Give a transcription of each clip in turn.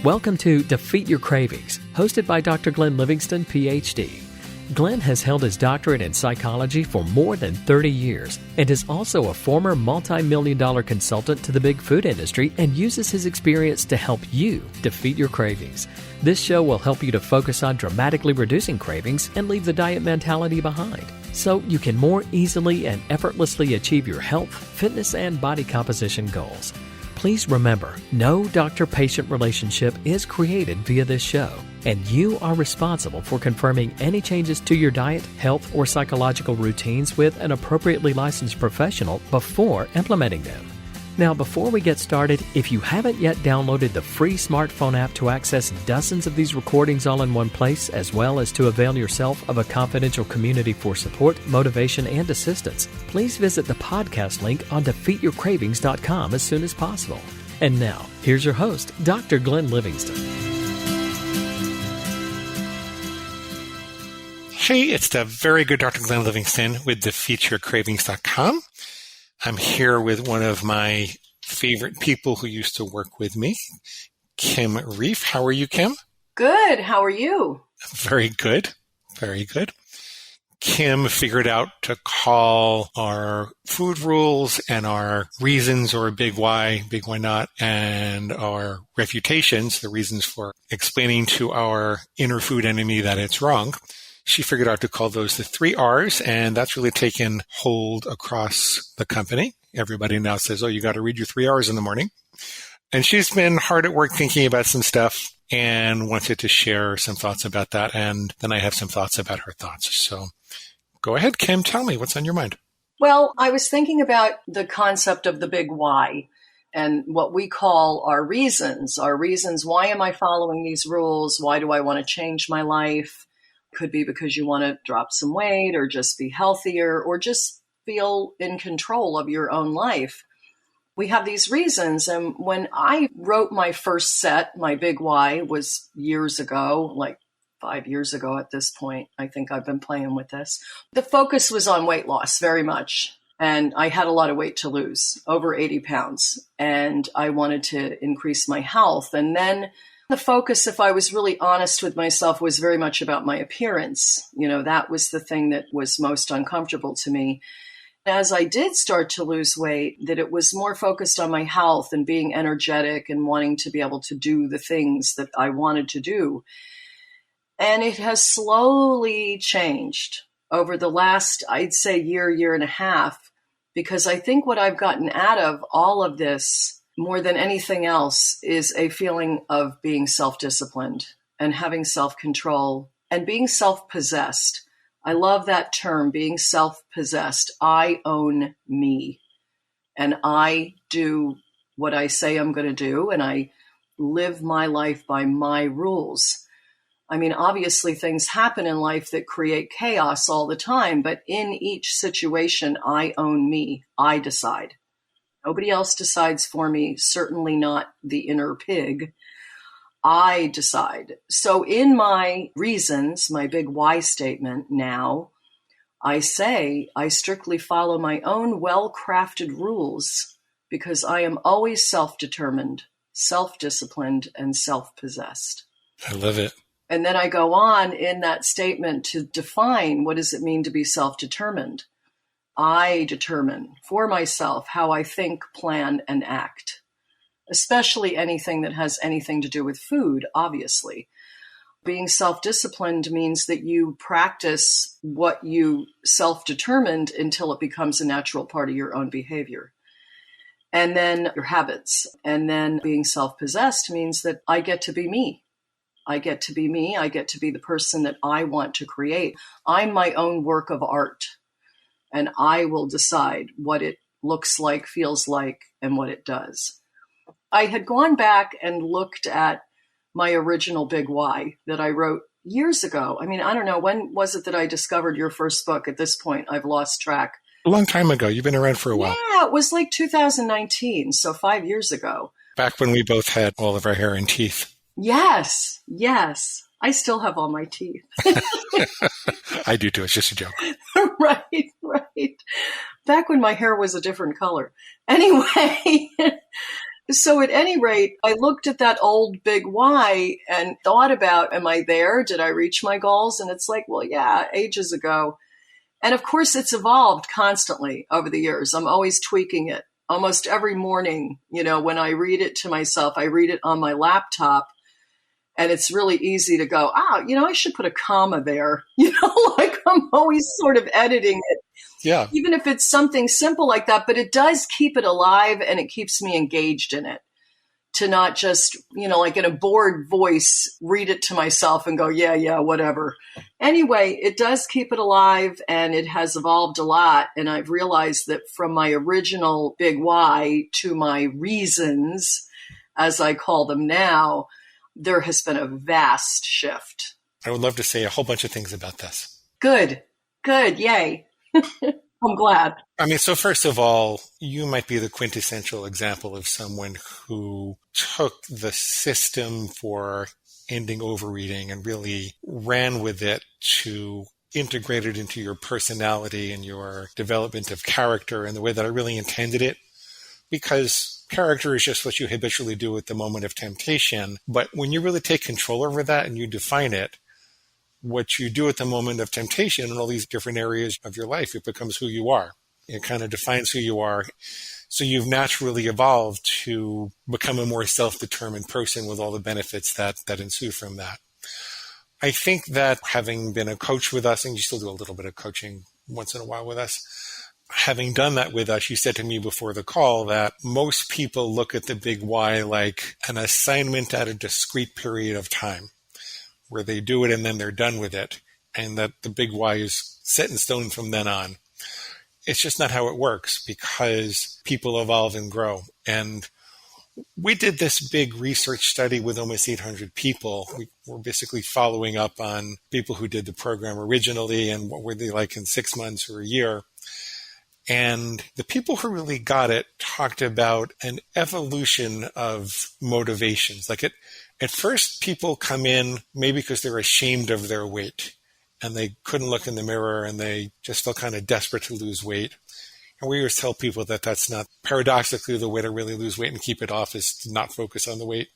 Welcome to Defeat Your Cravings, hosted by Dr. Glenn Livingston, PhD. Glenn has held his doctorate in psychology for more than 30 years and is also a former multi-million-dollar consultant to the big food industry and uses his experience to help you defeat your cravings. This show will help you to focus on dramatically reducing cravings and leave the diet mentality behind, so you can more easily and effortlessly achieve your health, fitness, and body composition goals. Please remember, no doctor-patient relationship is created via this show, and you are responsible for confirming any changes to your diet, health, or psychological routines with an appropriately licensed professional before implementing them. Now, before we get started, if you haven't yet downloaded the free smartphone app to access dozens of these recordings all in one place, as well as to avail yourself of a confidential community for support, motivation, and assistance, please visit the podcast link on defeatyourcravings.com as soon as possible. And now, here's your host, Dr. Glenn Livingston. Hey, it's the very good Dr. Glenn Livingston with defeatyourcravings.com. I'm here with one of my favorite people who used to work with me, Kim Reef. How are you, Kim? Good. How are you? Very good. Very good. Kim figured out to call our food rules and our reasons, or big why not, and our refutations, the reasons for explaining to our inner food enemy that it's wrong. She figured out to call those the 3 R's, and that's really taken hold across the company. Everybody now says, oh, you got to read your 3 R's in the morning. And she's been hard at work thinking about some stuff and wanted to share some thoughts about that. And then I have some thoughts about her thoughts. So go ahead, Kim, tell me what's on your mind. Well, I was thinking about the concept of the big why and what we call our reasons. Our reasons, why am I following these rules? Why do I want to change my life? Could be because you want to drop some weight or just be healthier or just feel in control of your own life. We have these reasons. And when I wrote my first set, my big why was years ago, like 5 years ago at this point. I think I've been playing with this. The focus was on weight loss very much. And I had a lot of weight to lose, over 80 pounds. And I wanted to increase my health. And then the focus, if I was really honest with myself, was very much about my appearance. You know, that was the thing that was most uncomfortable to me. As I did start to lose weight, that it was more focused on my health and being energetic and wanting to be able to do the things that I wanted to do. And it has slowly changed over the last, I'd say, year and a half, because I think what I've gotten out of all of this more than anything else is a feeling of being self-disciplined and having self-control and being self-possessed. I love that term, being self-possessed. I own me, and I do what I say I'm going to do, and I live my life by my rules. I mean, obviously things happen in life that create chaos all the time, but in each situation, I own me. I decide. Nobody else decides for me, certainly not the inner pig. I decide. So in my reasons, my big why statement now, I say I strictly follow my own well-crafted rules because I am always self-determined, self-disciplined, and self-possessed. I love it. And then I go on in that statement to define what does it mean to be self-determined. I determine for myself how I think, plan, and act, especially anything that has anything to do with food, obviously. Being self-disciplined means that you practice what you self-determined until it becomes a natural part of your own behavior. And then your habits. And then being self-possessed means that I get to be me. I get to be me. I get to be the person that I want to create. I'm my own work of art. And I will decide what it looks like, feels like, and what it does. I had gone back and looked at my original big why that I wrote years ago. I mean, I don't know, when was it that I discovered your first book? At this point, I've lost track. A long time ago. You've been around for a while. Yeah, it was like 2019, so 5 years ago. Back when we both had all of our hair and teeth. Yes. I still have all my teeth. I do too. It's just a joke. Right. Back when my hair was a different color. Anyway, So at any rate, I looked at that old big why and thought about, am I there? Did I reach my goals? And it's like, well, yeah, ages ago. And of course, it's evolved constantly over the years. I'm always tweaking it. Almost every morning, when I read it to myself, I read it on my laptop. And it's really easy to go, I should put a comma there. Like I'm always sort of editing it. Yeah. Even if it's something simple like that, but it does keep it alive and it keeps me engaged in it. To not just, like in a bored voice, read it to myself and go, yeah, whatever. Anyway, it does keep it alive and it has evolved a lot. And I've realized that from my original big why to my reasons, as I call them now, there has been a vast shift. I would love to say a whole bunch of things about this. Good. Yay. I'm glad. I mean, so first of all, you might be the quintessential example of someone who took the system for ending overeating and really ran with it to integrate it into your personality and your development of character in the way that I really intended it. Because character is just what you habitually do at the moment of temptation. But when you really take control over that and you define it, what you do at the moment of temptation in all these different areas of your life, it becomes who you are. It kind of defines who you are. So you've naturally evolved to become a more self-determined person with all the benefits that ensue from that. I think that having been a coach with us, and you still do a little bit of coaching once in a while with us, having done that with us, you said to me before the call that most people look at the big why like an assignment at a discrete period of time, where they do it and then they're done with it, and that the big why is set in stone from then on. It's just not how it works because people evolve and grow. And we did this big research study with almost 800 people. We were basically following up on people who did the program originally and what were they like in 6 months or a year. And the people who really got it talked about an evolution of motivations. Like at first, people come in maybe because they're ashamed of their weight and they couldn't look in the mirror and they just felt kind of desperate to lose weight. And we always tell people that that's not, paradoxically, the way to really lose weight and keep it off is to not focus on the weight.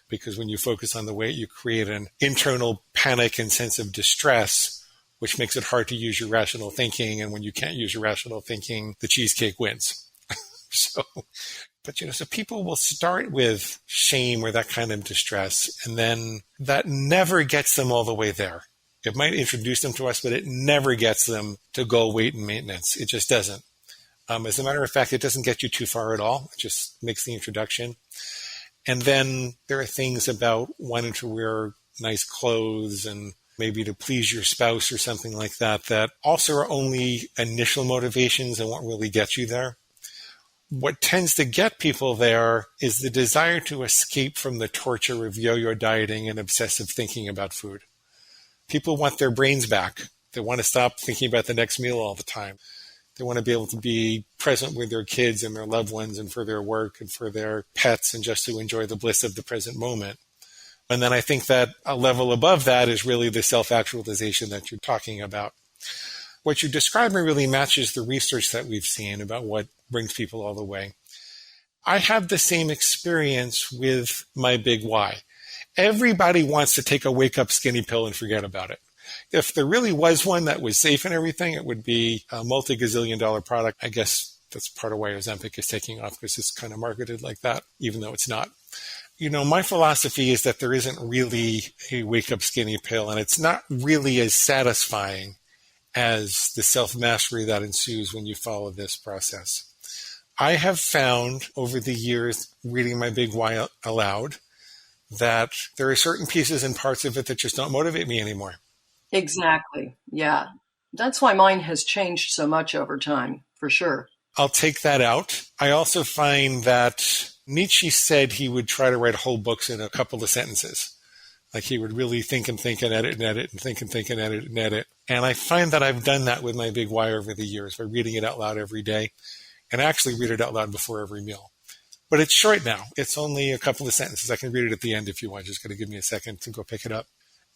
Because when you focus on the weight, you create an internal panic and sense of distress, which makes it hard to use your rational thinking. And when you can't use your rational thinking, the cheesecake wins. So people will start with shame or that kind of distress, and then that never gets them all the way there. It might introduce them to us, but it never gets them to goal weight and maintenance. It just doesn't. As a matter of fact, it doesn't get you too far at all. It just makes the introduction. And then there are things about wanting to wear nice clothes and maybe to please your spouse or something like that, that also are only initial motivations and won't really get you there. What tends to get people there is the desire to escape from the torture of yo-yo dieting and obsessive thinking about food. People want their brains back. They want to stop thinking about the next meal all the time. They want to be able to be present with their kids and their loved ones and for their work and for their pets and just to enjoy the bliss of the present moment. And then I think that a level above that is really the self-actualization that you're talking about. What you're describing really matches the research that we've seen about what brings people all the way. I have the same experience with my big why. Everybody wants to take a wake-up skinny pill and forget about it. If there really was one that was safe and everything, it would be a multi-gazillion-dollar product. I guess that's part of why Ozempic is taking off, because it's kind of marketed like that, even though it's not. My philosophy is that there isn't really a wake-up skinny pill, and it's not really as satisfying as the self-mastery that ensues when you follow this process. I have found over the years, reading my big why aloud, that there are certain pieces and parts of it that just don't motivate me anymore. Exactly. Yeah. That's why mine has changed so much over time, for sure. I'll take that out. I also find that Nietzsche said he would try to write whole books in a couple of sentences. Like he would really think and edit and edit and think and edit and edit. And I find that I've done that with my big why over the years by reading it out loud every day, and actually read it out loud before every meal. But it's short now. It's only a couple of sentences. I can read it at the end if you want. Just got to give me a second to go pick it up.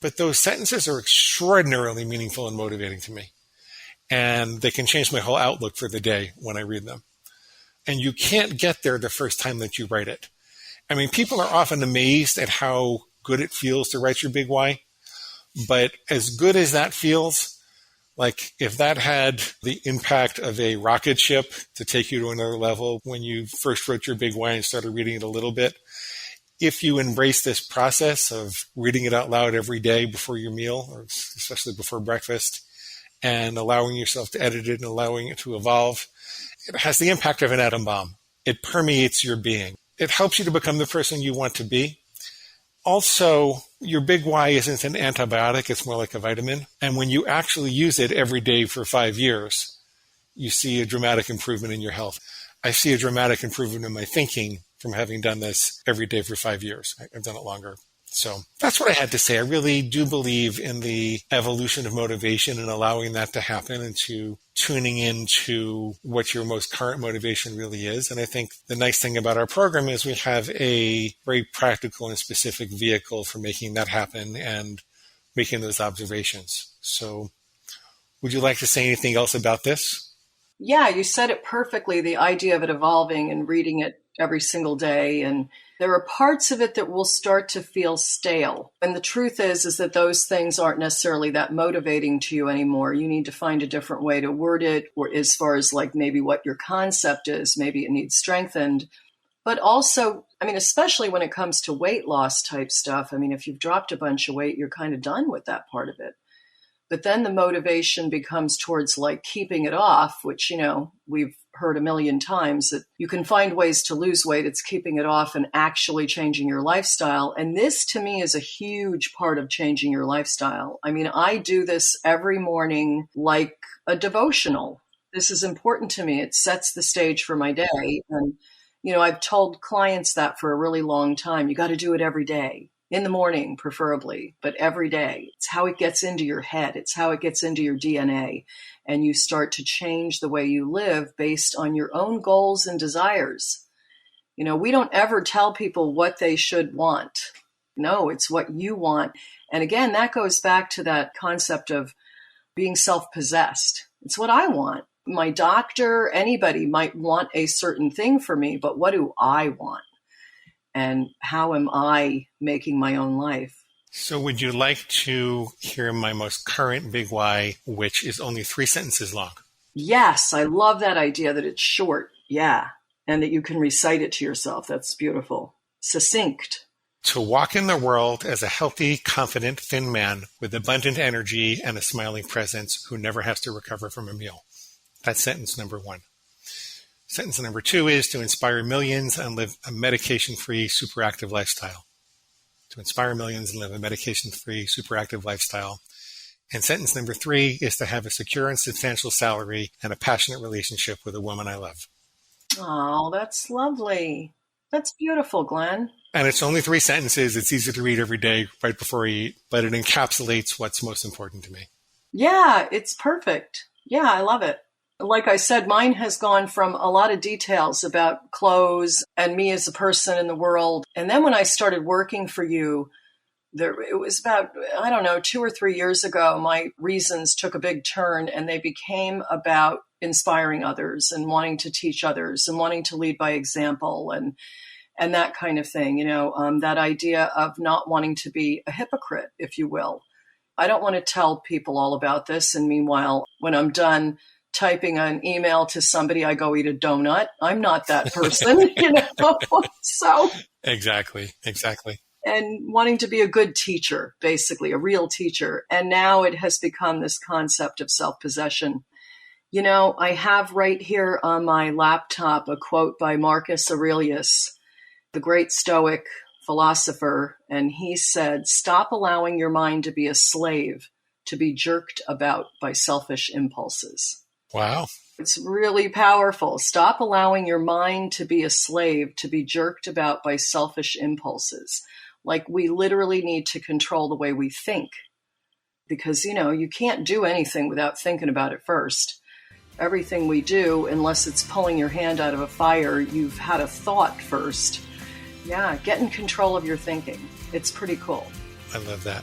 But those sentences are extraordinarily meaningful and motivating to me. And they can change my whole outlook for the day when I read them. And you can't get there the first time that you write it. I mean, people are often amazed at how good it feels to write your big why. But as good as that feels, like if that had the impact of a rocket ship to take you to another level when you first wrote your big why and started reading it a little bit, if you embrace this process of reading it out loud every day before your meal, or especially before breakfast, and allowing yourself to edit it and allowing it to evolve, it has the impact of an atom bomb. It permeates your being. It helps you to become the person you want to be. Also, your big why isn't an antibiotic, it's more like a vitamin. And when you actually use it every day for 5 years, you see a dramatic improvement in your health. I see a dramatic improvement in my thinking from having done this every day for 5 years. I've done it longer. So that's what I had to say. I really do believe in the evolution of motivation and allowing that to happen and to tuning into what your most current motivation really is. And I think the nice thing about our program is we have a very practical and specific vehicle for making that happen and making those observations. So would you like to say anything else about this? Yeah, you said it perfectly, the idea of it evolving and reading it every single day. And there are parts of it that will start to feel stale. And the truth is that those things aren't necessarily that motivating to you anymore. You need to find a different way to word it, or as far as like maybe what your concept is, maybe it needs strengthened. But also, I mean, especially when it comes to weight loss type stuff, I mean, if you've dropped a bunch of weight, you're kind of done with that part of it. But then the motivation becomes towards like keeping it off, which, you know, we've heard a million times that you can find ways to lose weight. It's keeping it off and actually changing your lifestyle. And this to me is a huge part of changing your lifestyle. I mean, I do this every morning like a devotional. This is important to me. It sets the stage for my day. And, you know, I've told clients that for a really long time. You got to do it every day. In the morning, preferably, but every day. It's how it gets into your head. It's how it gets into your DNA. And you start to change the way you live based on your own goals and desires. You know, we don't ever tell people what they should want. No, it's what you want. And again, that goes back to that concept of being self-possessed. It's what I want. My doctor, anybody might want a certain thing for me, but what do I want? And how am I making my own life? So would you like to hear my most current big why, which is only 3 sentences long? Yes, I love that idea that it's short. Yeah. And that you can recite it to yourself. That's beautiful. Succinct. To walk in the world as a healthy, confident, thin man with abundant energy and a smiling presence who never has to recover from a meal. That's sentence number 1. Sentence number 2 is to inspire millions and live a medication-free, superactive lifestyle. To inspire millions and live a medication-free, superactive lifestyle. And sentence number 3 is to have a secure and substantial salary and a passionate relationship with a woman I love. Oh, that's lovely. That's beautiful, Glenn. And it's only 3 sentences. It's easy to read every day right before you eat, but it encapsulates what's most important to me. Yeah, it's perfect. Yeah, I love it. Like I said, mine has gone from a lot of details about clothes and me as a person in the world. And then when I started working for you, it was about, 2 or 3 years ago, my reasons took a big turn and they became about inspiring others and wanting to teach others and wanting to lead by example and that kind of thing. That idea of not wanting to be a hypocrite, if you will. I don't want to tell people all about this. And meanwhile, when I'm done typing an email to somebody, I go eat a donut. I'm not that person, So Exactly. And wanting to be a good teacher, basically a real teacher. And now it has become this concept of self-possession. I have right here on my laptop a quote by Marcus Aurelius, the great Stoic philosopher. And he said, "Stop allowing your mind to be a slave, to be jerked about by selfish impulses." Wow. It's really powerful. Stop allowing your mind to be a slave, to be jerked about by selfish impulses. Like we literally need to control the way we think because, you can't do anything without thinking about it first. Everything we do, unless it's pulling your hand out of a fire, you've had a thought first. Yeah, get in control of your thinking. It's pretty cool. I love that.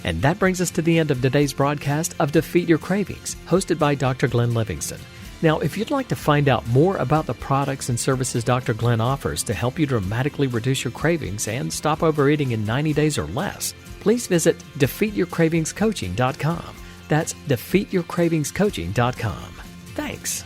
And that brings us to the end of today's broadcast of Defeat Your Cravings, hosted by Dr. Glenn Livingston. Now, if you'd like to find out more about the products and services Dr. Glenn offers to help you dramatically reduce your cravings and stop overeating in 90 days or less, please visit DefeatYourCravingsCoaching.com. That's DefeatYourCravingsCoaching.com. Thanks.